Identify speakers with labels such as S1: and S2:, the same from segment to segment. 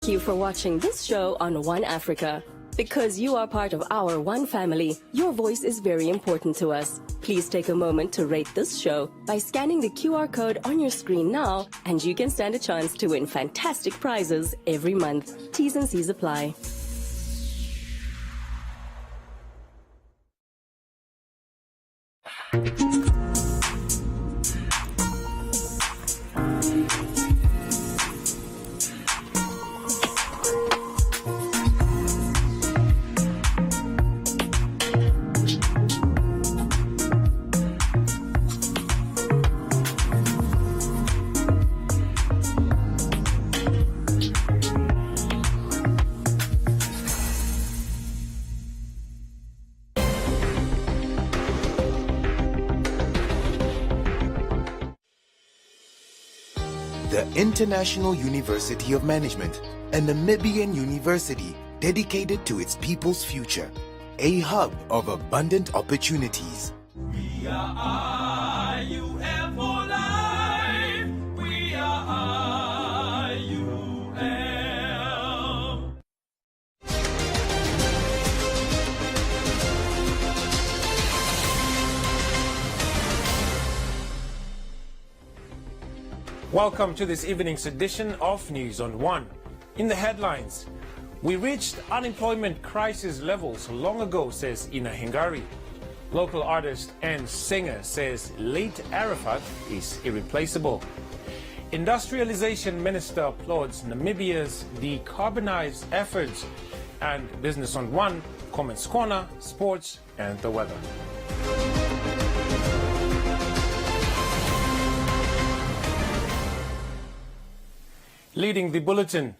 S1: you for watching this show on One Africa. Because you are part of our One family, your voice is very important to us. Please take a moment to rate this show by scanning the QR code on your screen now, and you can stand a chance to win fantastic prizes every month. T's and C's apply.
S2: The International University of Management, a Namibian university dedicated to its people's future, a hub of abundant opportunities.
S3: We are IUM for life. We are IUM.
S4: Welcome to this evening's edition of News on One. In the headlines, we reached unemployment crisis levels long ago, says Ina Hengari. Local artist and singer says late Arafat is irreplaceable. Industrialization Minister applauds Namibia's decarbonized efforts. And Business on One, Comments Corner, Sports and the weather. Leading the bulletin,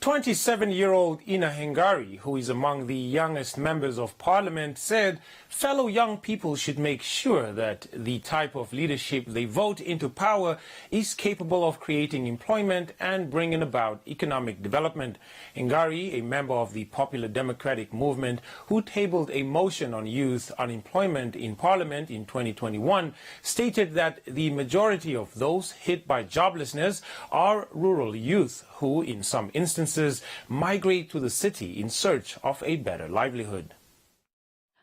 S4: 27-year-old Ina Hengari, who is among the youngest members of parliament, said fellow young people should make sure that the type of leadership they vote into power is capable of creating employment and bringing about economic development. Hengari, a member of the Popular Democratic Movement, who tabled a motion on youth unemployment in parliament in 2021, stated that the majority of those hit by joblessness are rural youth who, in some instances, migrate to the city in search of a better livelihood.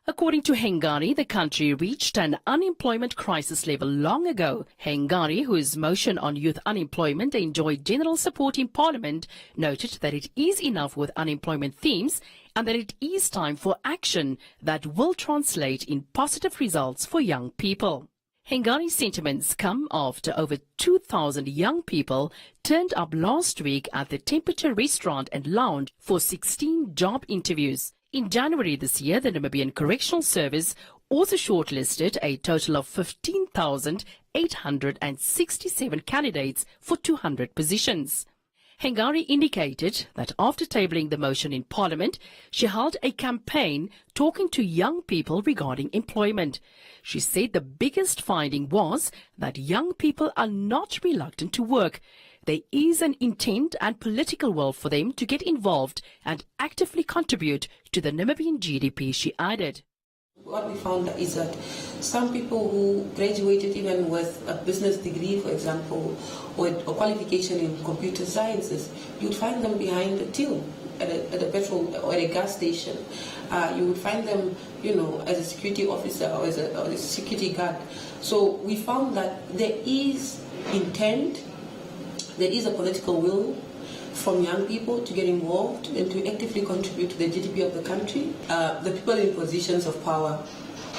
S5: According to Hengari, the country reached an unemployment crisis level long ago. Hengari, whose motion on youth unemployment enjoyed general support in Parliament, noted that it is enough with unemployment themes and that it is time for action that will translate in positive results for young people. Hengari's sentiments come after over 2,000 young people turned up last week at the Temperature Restaurant and Lounge for 16 job interviews. In January this year, the Namibian Correctional Service also shortlisted a total of 15,867 candidates for 200 positions. Hengari indicated that after tabling the motion in Parliament, she held a campaign talking to young people regarding employment. She said the biggest finding was that young people are not reluctant to work. There is an intent and political will for them to get involved and actively contribute to the Namibian GDP, she added.
S6: What we found is that some people who graduated even with a business degree, for example, or a qualification in computer sciences, you'd find them behind the till at a petrol or at a gas station. You would find them, as a security officer or as a security guard. So we found that there is intent, there is a political will from young people to get involved and to actively contribute to the GDP of the country. The people in positions of power,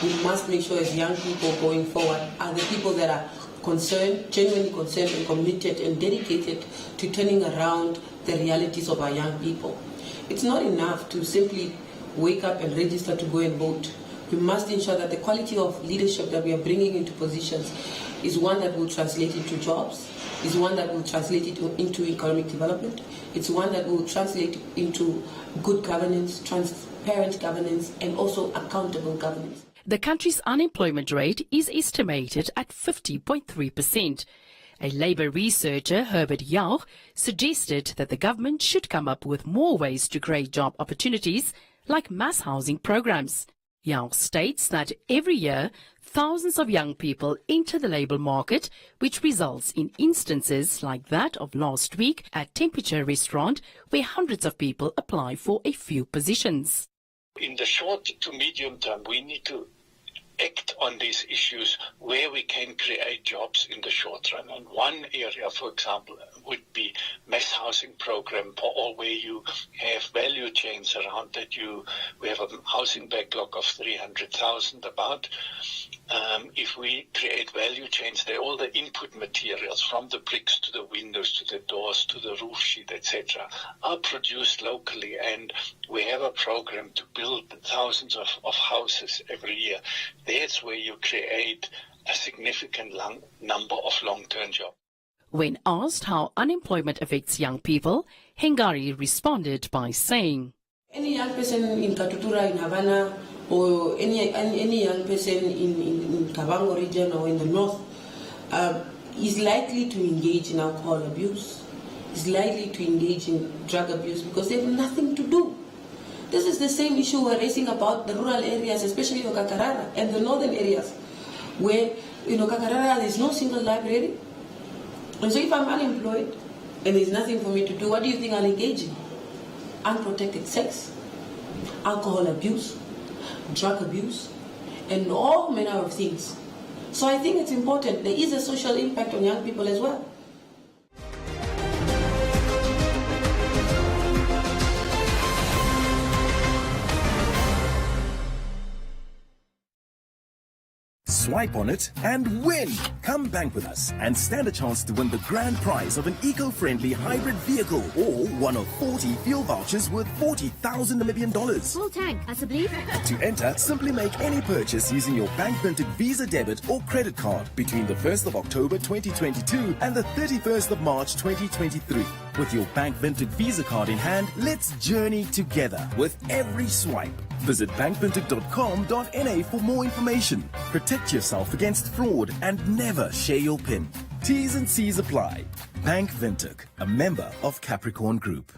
S6: we must make sure as young people going forward are the people that are concerned, genuinely concerned and committed and dedicated to turning around the realities of our young people. It's not enough to simply wake up and register to go and vote. We must ensure that the quality of leadership that we are bringing into positions is one that will translate into jobs, is one that will translate into economic development. It's one that will translate into good governance, transparent governance, and also accountable governance.
S5: The country's unemployment rate is estimated at 50.3%. A Labour researcher, Herbert Jauch, suggested that the government should come up with more ways to create job opportunities, like mass housing programs. Jauch states that every year, thousands of young people enter the labour market, which results in instances like that of last week at Temperature Restaurant, where hundreds of people apply for a few positions.
S7: In the short to medium term, we need to act on these issues where we can create jobs in the short run. And one area, for example, would be mass housing program, or where you have value chains around that. We have a housing backlog of 300,000 about. If we create value chains there, all the input materials from the bricks to the windows to the doors to the roof sheet, etc., are produced locally, and we have a program to build thousands of houses every year. That's where you create a significant number of long-term jobs.
S5: When asked how unemployment affects young people, Hengari responded by saying,
S6: Any young person in Katutura, in Havana, or any young person in Kavango region or in the north is likely to engage in alcohol abuse, is likely to engage in drug abuse because they have nothing to do. This is the same issue we're raising about the rural areas, especially Okakarara and the northern areas, where in Okakarara there's no single library. And so if I'm unemployed and there's nothing for me to do, what do you think I'll engage in? Unprotected sex, alcohol abuse, drug abuse, and all manner of things. So I think it's important. There is a social impact on young people as well.
S8: Swipe on it and win! Come bank with us and stand a chance to win the grand prize of an eco-friendly hybrid vehicle or one of 40 fuel vouchers worth 40,000 Namibian dollars.
S9: Full tank, asseblief.
S8: To enter, simply make any purchase using your Bank Vintage Visa debit or credit card between the 1st of October 2022 and the 31st of March 2023. With your Bank Vintage Visa card in hand, let's journey together with every swipe. Visit bankvintage.com.na for more information. Protect yourself against fraud and never share your PIN. T's and C's apply. Bank Vintage, a member of Capricorn Group.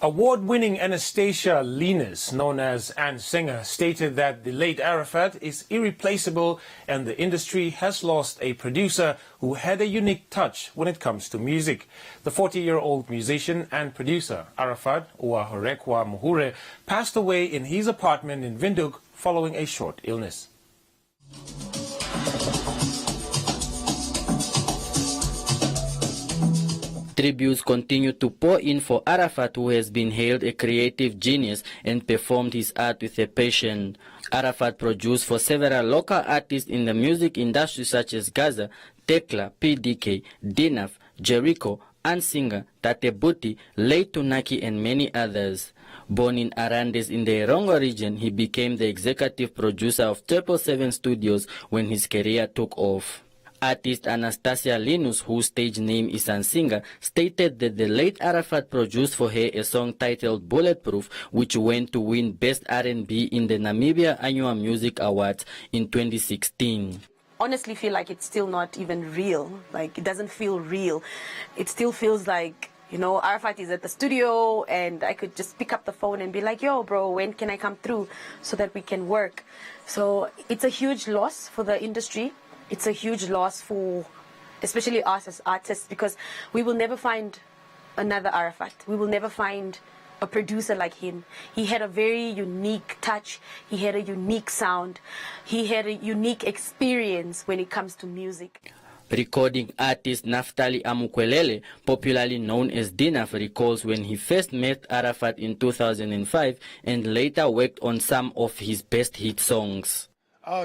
S4: Award-winning Anastasia Linus, known as Ann Singer, stated that the late Arafat is irreplaceable and the industry has lost a producer who had a unique touch when it comes to music. The 40-year-old musician and producer, Arafat Uwahorekwa Muhure, passed away in his apartment in Windhoek following a short illness.
S10: Tributes continue to pour in for Arafat, who has been hailed a creative genius and performed his art with a passion. Arafat produced for several local artists in the music industry such as Gaza, Tekla, PDK, Dinaf, Jericho, Ann Singer, Tate Buti, Late Tunaki and many others. Born in Arandes in the Erongo region, he became the executive producer of 777 Studios when his career took off. Artist Anastasia Linus, whose stage name is Ann Singer, stated that the late Arafat produced for her a song titled Bulletproof, which went to win Best R&B in the Namibia Annual Music Awards in 2016.
S11: Honestly feel like it's still not even real. Like, it doesn't feel real. It still feels like, you know, Arafat is at the studio and I could just pick up the phone and be like, yo, bro, when can I come through so that we can work? So it's a huge loss for the industry. It's a huge loss for especially us as artists, because we will never find another Arafat. We will never find a producer like him. He had a very unique touch. He had a unique sound. He had a unique experience when it comes to music.
S10: Recording artist Naftali Amukwelele, popularly known as Dinaf, recalls when he first met Arafat in 2005 and later worked on some of his best hit songs.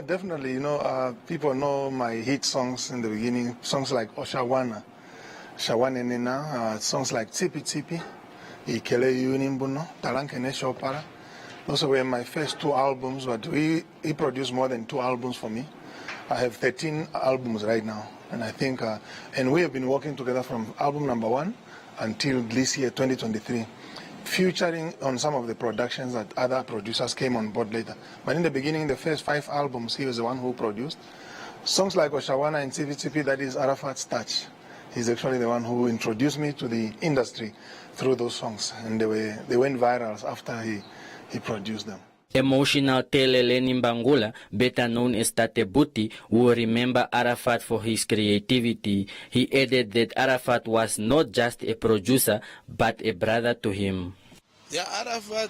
S12: Definitely, you know, people know my hit songs in the beginning, songs like Oshawana, Shawane Nena, songs like Tipi Tipi, Ikele Yunimbuno, Talankene Shopara. Those were my first 2 albums, but he produced more than 2 albums for me. I have 13 albums right now, and I think, and we have been working together from album number 1 until this year, 2023. featuring on some of the productions that other producers came on board later. But in the beginning, the first 5 albums, he was the one who produced. Songs like Oshawana and Tipi Tipi, that is Arafat's touch. He's actually the one who introduced me to the industry through those songs, and they went viral after he produced them.
S10: Emotional Teleleni Mbangula, better known as Tate Buti, will remember Arafat for his creativity. He added that Arafat was not just a producer, but a brother to him.
S9: Yeah, Arafat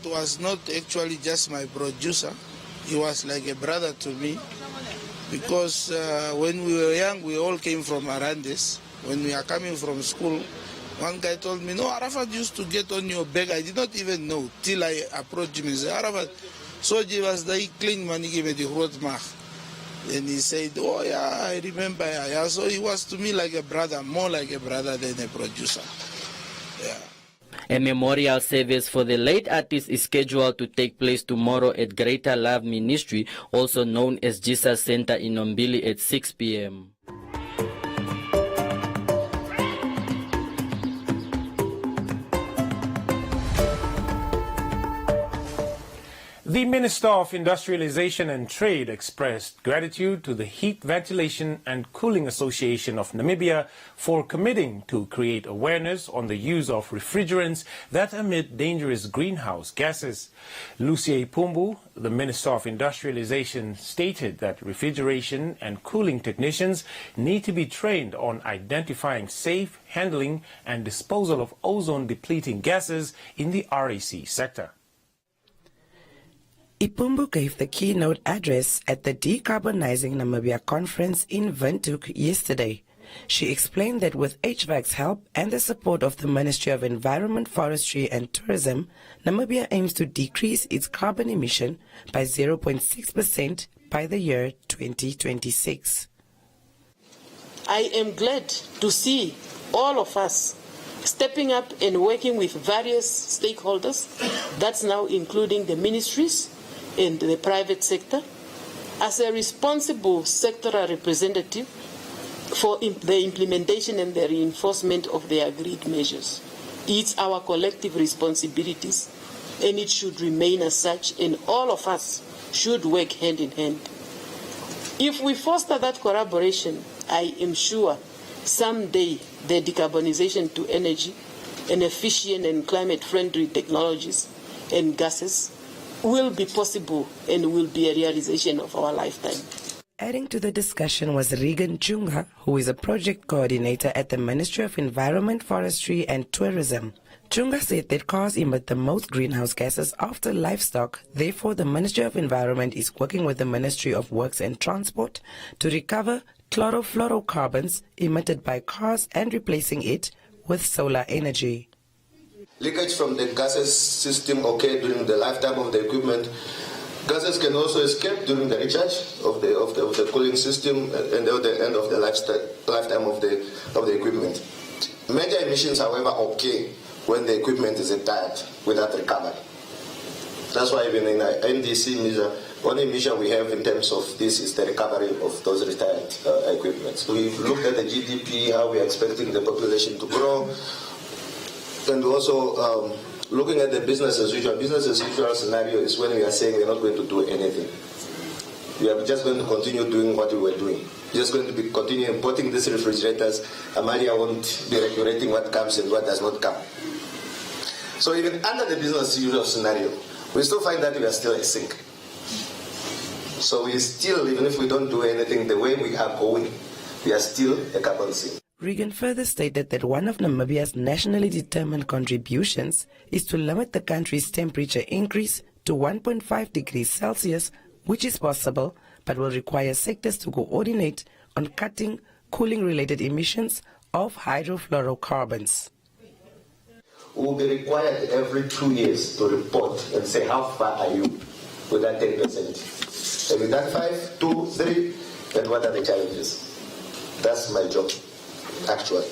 S9: was not actually just my producer. He was like a brother to me, because when we were young, we all came from Arandes. When we are coming from school, one guy told me, no, Arafat used to get on your back. I did not even know till I approached him and said, Arafat, so he was the clean man, he gave me the Rotmach. And he said, oh yeah, I remember. Yeah. So he was to me like a brother, more like a brother than a producer. Yeah.
S10: A memorial service for the late artist is scheduled to take place tomorrow at Greater Love Ministry, also known as Jesus Center in Ombili at 6 p.m.
S4: The Minister of Industrialization and Trade expressed gratitude to the Heat Ventilation and Cooling Association of Namibia for committing to create awareness on the use of refrigerants that emit dangerous greenhouse gases. Lucia Ipumbu, the Minister of Industrialization, stated that refrigeration and cooling technicians need to be trained on identifying safe handling and disposal of ozone-depleting gases in the RAC sector.
S13: Ipumbu gave the keynote address at the Decarbonizing Namibia conference in Windhoek yesterday. She explained that with HVAC's help and the support of the Ministry of Environment, Forestry and Tourism, Namibia aims to decrease its carbon emission by 0.6% by the year 2026.
S6: I am glad to see all of us stepping up and working with various stakeholders, that's now including the ministries and the private sector, as a responsible sectoral representative for the implementation and the reinforcement of the agreed measures. It's our collective responsibilities, and it should remain as such, and all of us should work hand in hand. If we foster that collaboration, I am sure someday the decarbonization to energy and efficient and climate-friendly technologies and gases will be possible and will be a realization of our lifetime.
S13: Adding to the discussion was Regan Chunga, who is a project coordinator at the Ministry of Environment, Forestry and Tourism. Chunga said that cars emit the most greenhouse gases after livestock. Therefore, the Ministry of Environment is working with the Ministry of Works and Transport to recover chlorofluorocarbons emitted by cars and replacing it with solar energy.
S14: Leakage from the gases system occur during the lifetime of the equipment. Gases can also escape during the recharge of the cooling system and at the end of the lifetime of the equipment. Major emissions, however, occur when the equipment is retired without recovery. That's why even in our NDC measure, one emission we have in terms of this is the recovery of those retired equipment. So we've looked at the GDP, how we're expecting the population to grow, and also looking at the business as usual. Business as usual scenario is when we are saying we're not going to do anything. We are just going to continue doing what we were doing. Just going to be continue importing these refrigerators. Amalia won't be regulating what comes and what does not come. So even under the business as usual scenario, we still find that we are still a sink. So we still, even if we don't do anything, the way we are going, we are still a carbon sink.
S13: Regan further stated that one of Namibia's nationally determined contributions is to limit the country's temperature increase to 1.5 degrees Celsius, which is possible, but will require sectors to coordinate on cutting cooling-related emissions of hydrofluorocarbons.
S14: We will be required every 2 years to report and say how far are you with that 10%. Have you done 5, 2, 3, and what are the challenges? That's my job, actually.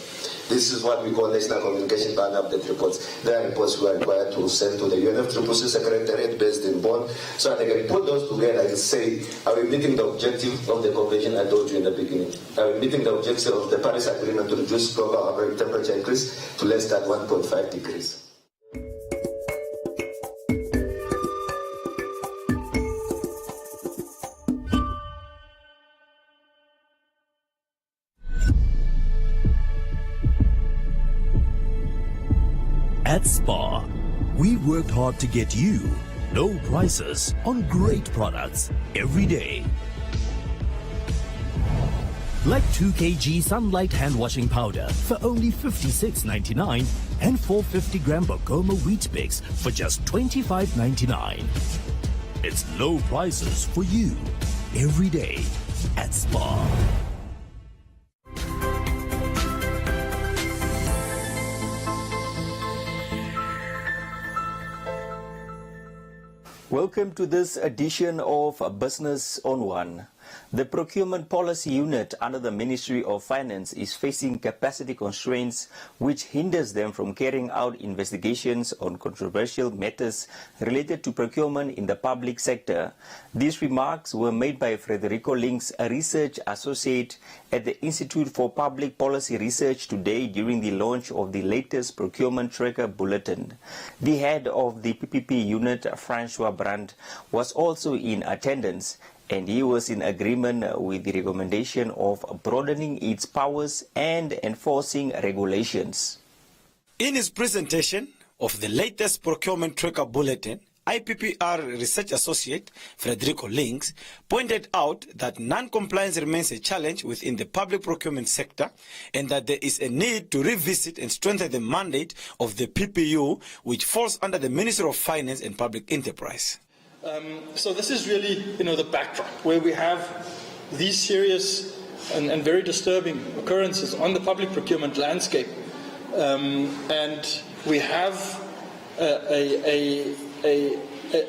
S14: This is what we call national communication plan update reports. There are reports we are required to send to the UNFCCC Secretariat based in Bonn, so that they can put those together and say, are we meeting the objective of the convention I told you in the beginning? Are we meeting the objective of the Paris Agreement to reduce global average temperature increase to less than 1.5 degrees?
S15: At Spar, we worked hard to get you low prices on great products every day. Like 2 kg Sunlight hand washing powder for only $56.99 and 450 gram Bokoma wheat picks for just $25.99. It's low prices for you every day at Spar.
S16: Welcome to this edition of Business on One. The Procurement Policy Unit under the Ministry of Finance is facing capacity constraints which hinders them from carrying out investigations on controversial matters related to procurement in the public sector. These remarks were made by Frederico Links, a research associate at the Institute for Public Policy Research today during the launch of the latest Procurement Tracker Bulletin. The head of the PPP unit, Francois Brandt, was also in attendance, and he was in agreement with the recommendation of broadening its powers and enforcing regulations.
S17: In his presentation of the latest Procurement Tracker Bulletin, IPPR Research Associate Frederico Links pointed out that non-compliance remains a challenge within the public procurement sector and that there is a need to revisit and strengthen the mandate of the PPU, which falls under the Ministry of Finance and Public Enterprise.
S18: So this is really, the backdrop where we have these serious and very disturbing occurrences on the public procurement landscape, and we have a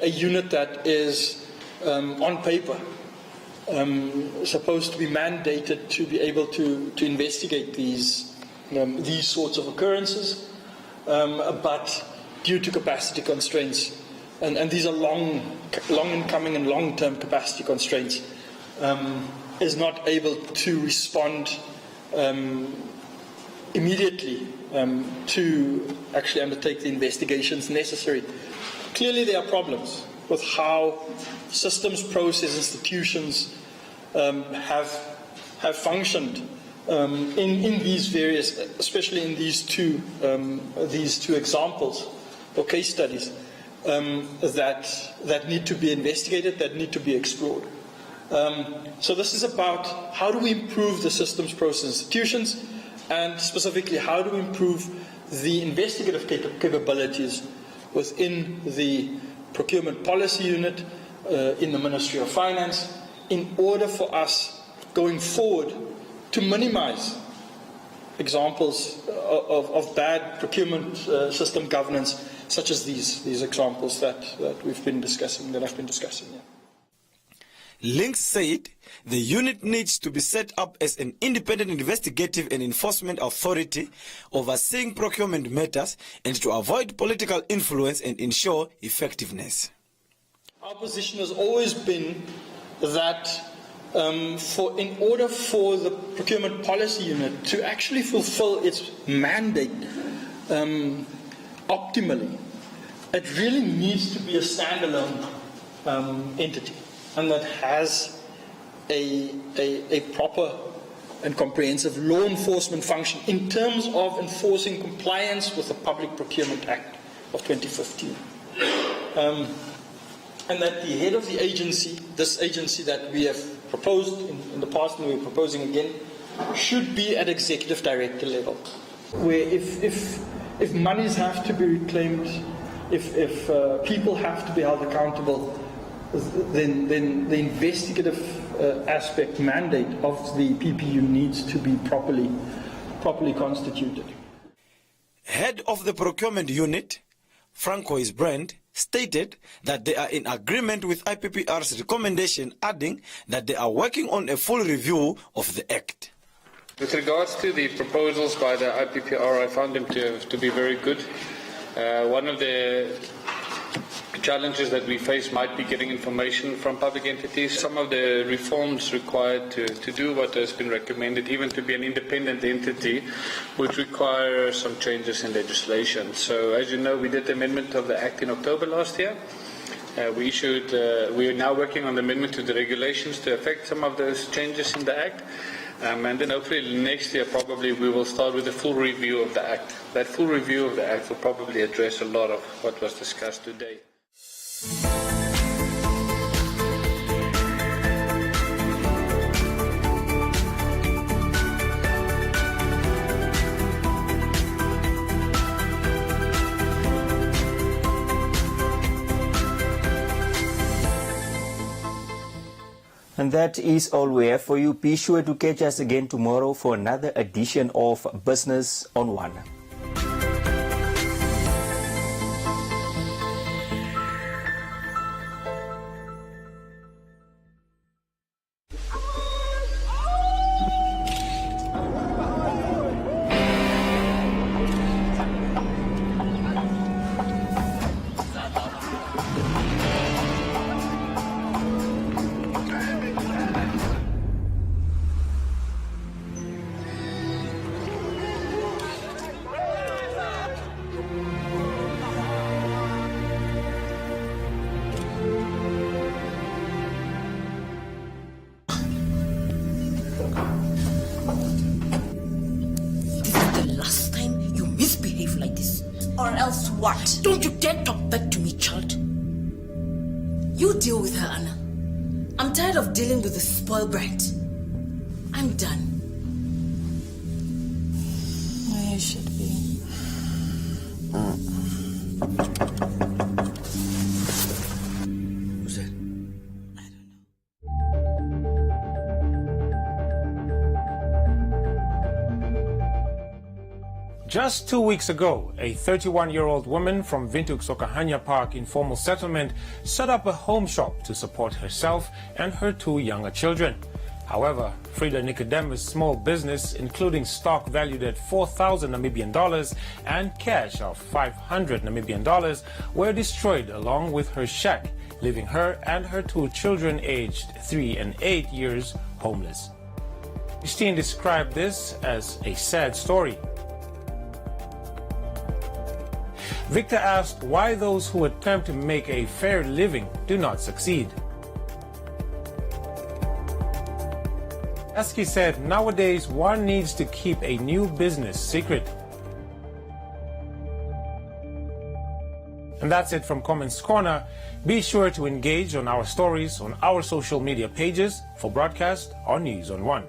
S18: unit that is on paper supposed to be mandated to be able to investigate these sorts of occurrences, but due to capacity constraints. And these are long in coming and long-term capacity constraints, is not able to respond immediately to actually undertake the investigations necessary. Clearly there are problems with how systems, process, institutions have functioned in these various, especially in these two examples or case studies. That need to be investigated, that need to be explored. So this is about how do we improve the systems, process, institutions, and specifically how do we improve the investigative capabilities within the Procurement Policy Unit in the Ministry of Finance in order for us going forward to minimize examples of bad procurement system governance, such as these examples that we've been discussing, that I've been discussing. Yeah.
S17: Links said the unit needs to be set up as an independent investigative and enforcement authority overseeing procurement matters and to avoid political influence and ensure effectiveness.
S18: Our position has always been that in order for the Procurement Policy Unit to actually fulfill its mandate optimally, it really needs to be a standalone entity, and that has a proper and comprehensive law enforcement function in terms of enforcing compliance with the Public Procurement Act of 2015. And that the head of the agency, this agency that we have proposed in the past and we're proposing again, should be at executive director level, where if monies have to be reclaimed, if people have to be held accountable, then the investigative aspect mandate of the PPU needs to be properly constituted.
S17: Head of the procurement unit, Francois Brandt, stated that they are in agreement with IPPR's recommendation, adding that they are working on a full review of the Act.
S19: With regards to the proposals by the IPPR, I found them to be very good. One of the challenges that we face might be getting information from public entities. Some of the reforms required to do what has been recommended, even to be an independent entity, would require some changes in legislation. So, as you know, we did the amendment of the Act in October last year. We are now working on the amendment to the regulations to affect some of those changes in the Act. And then hopefully next year probably we will start with a full review of the Act. That full review of the Act will probably address a lot of what was discussed today.
S16: And that is all we have for you. Be sure to catch us again tomorrow for another edition of Business on One.
S20: Or else what? Don't you dare talk back to me, child. You deal with her, Anna. I'm tired of dealing with the spoiled brat. I'm done.
S6: I should be.
S20: Who's that?
S4: Just 2 weeks ago, a 31-year-old woman from Windhoek Sokahanya Park informal settlement set up a home shop to support herself and her 2 younger children. However, Frida Nicodemus' small business, including stock valued at 4,000 Namibian dollars and cash of 500 Namibian dollars, were destroyed along with her shack, leaving her and her 2 children aged 3 and 8 years homeless. Christine described this as a sad story. Victor asked why those who attempt to make a fair living do not succeed. As he said, nowadays one needs to keep a new business secret. And that's it from Comments Corner. Be sure to engage on our stories on our social media pages for broadcast on News on One.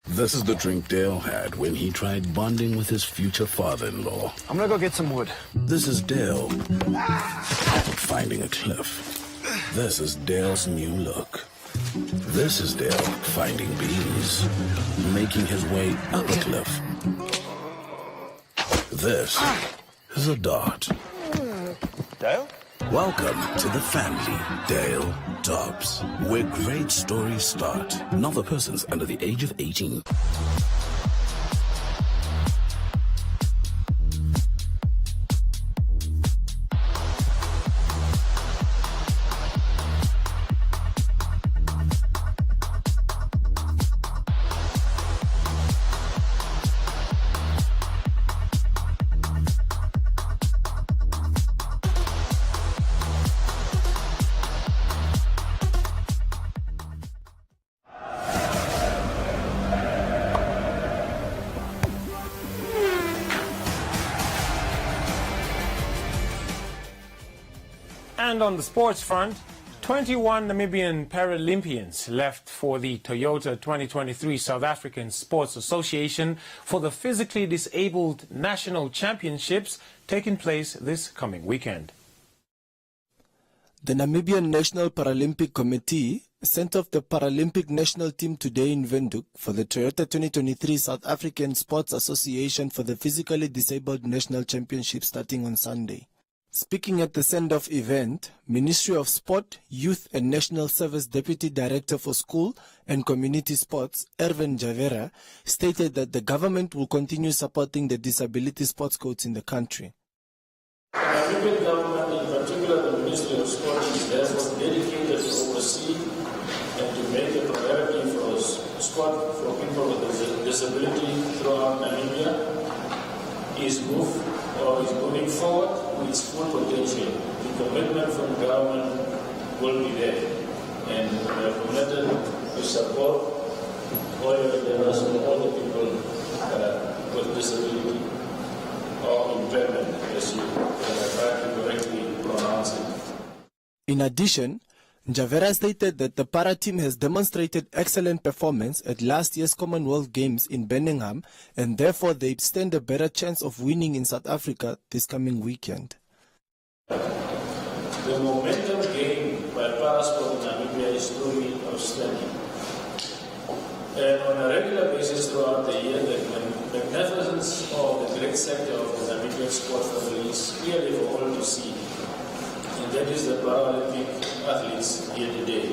S21: This is the drink Dale had when he tried bonding with his future father-in-law.
S22: I'm gonna go get some wood.
S21: This is Dale finding a cliff. This is Dale's new look. This is Dale finding bees, making his way up a cliff. This is a dart.
S22: Dale?
S21: Welcome to the family, Dale Dobbs, where great stories start. Not for persons under the age of 18.
S4: And on the sports front, 21 Namibian Paralympians left for the Toyota 2023 South African Sports Association for the Physically Disabled National Championships taking place this coming weekend.
S23: The Namibian National Paralympic Committee sent off the Paralympic national team today in Windhoek for the Toyota 2023 South African Sports Association for the Physically Disabled National Championship starting on Sunday. Speaking at the send-off event, Ministry of Sport, Youth and National Service Deputy Director for School and Community Sports, Ervin Javera, stated that the government will continue supporting the disability sports coach in the country.
S1: The Namibian government, in particular the Ministry of Sport, is therefore dedicated to oversee and to make a priority for sport for people with disability throughout Namibia. Is moving forward with its full potential. The commitment from the government will be there, and we are committed to support all the endeavors of all the people with disability or impairment, as you try to correctly pronounce it.
S23: In addition, Javera stated that the para team has demonstrated excellent performance at last year's Commonwealth Games in Birmingham, and therefore they stand a better chance of winning in South Africa this coming weekend.
S1: The momentum gained by parasport in Namibia is truly outstanding. And on a regular basis throughout the year, the magnificence of the great sector of the Namibian sport family is clearly for all to see. And that is the Paralympic athletes here today.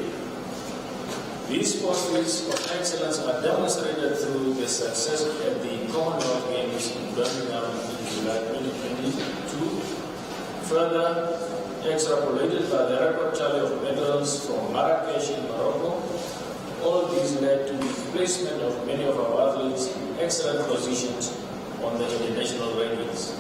S1: These sports feats of excellence are demonstrated through the success at the Commonwealth Games in Birmingham in July 2022. Further extrapolated by the record tally of medals from Marrakesh in Morocco, all these led to the placement of many of our athletes in excellent positions on the international rankings.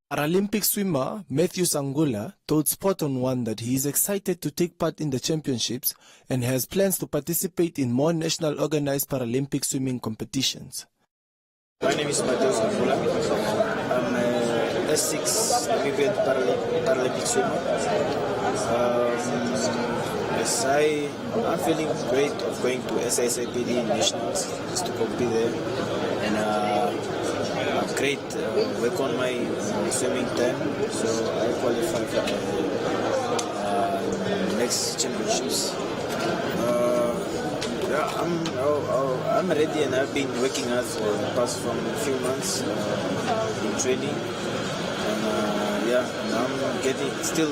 S23: Paralympic swimmer Matthew Sangula told Sport on One that he is excited to take part in the championships and has plans to participate in more national organized Paralympic swimming competitions.
S2: My name is Matthew Sangula. I'm a S6 Namibian Paralympic swimmer. Yes, I'm feeling great of going to SISAPD Nationals just to compete there. And great work on my swimming time, so I qualify for the next championships. I'm ready, and I've been working hard for the past few months in training, and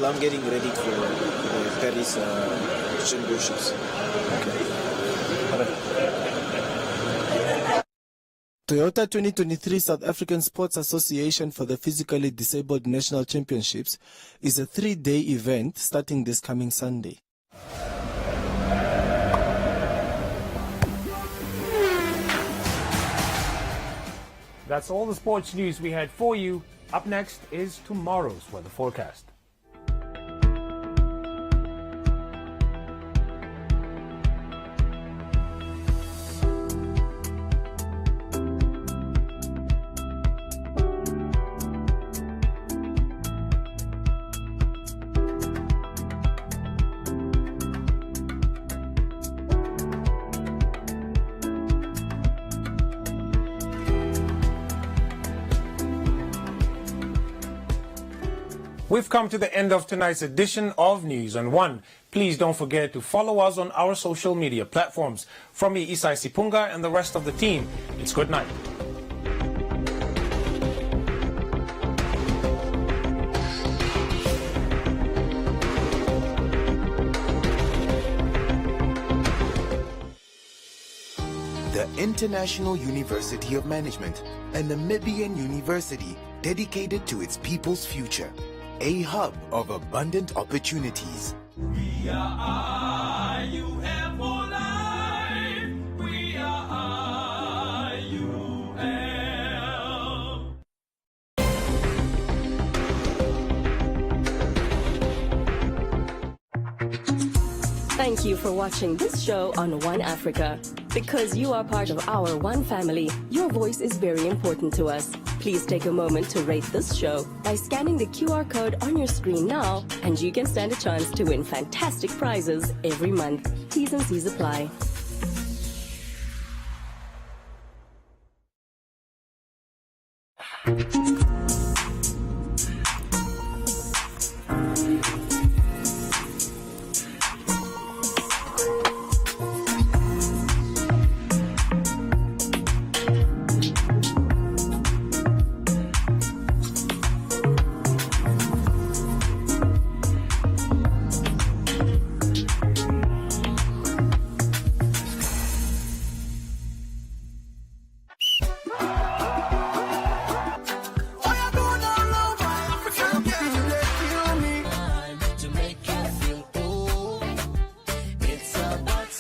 S2: I'm getting ready for the Paris championships.
S23: Toyota 2023 South African Sports Association for the Physically Disabled National Championships is a 3-day event starting this coming Sunday.
S4: That's all the sports news we had for you. Up next is tomorrow's weather forecast. We've come to the end of tonight's edition of News on One. Please don't forget to follow us on our social media platforms. From me, Isai Sipunga, and the rest of the team, it's good night.
S3: The International University of Management, a Namibian university dedicated to its people's future. A hub of abundant opportunities.
S24: We are IUM for life. We are IUM.
S25: Thank you for watching this show on One Africa. Because you are part of our One family, your voice is very important to us. Please take a moment to rate this show by scanning the QR code on your screen now, and you can stand a chance to win fantastic prizes every month. T's and C's apply.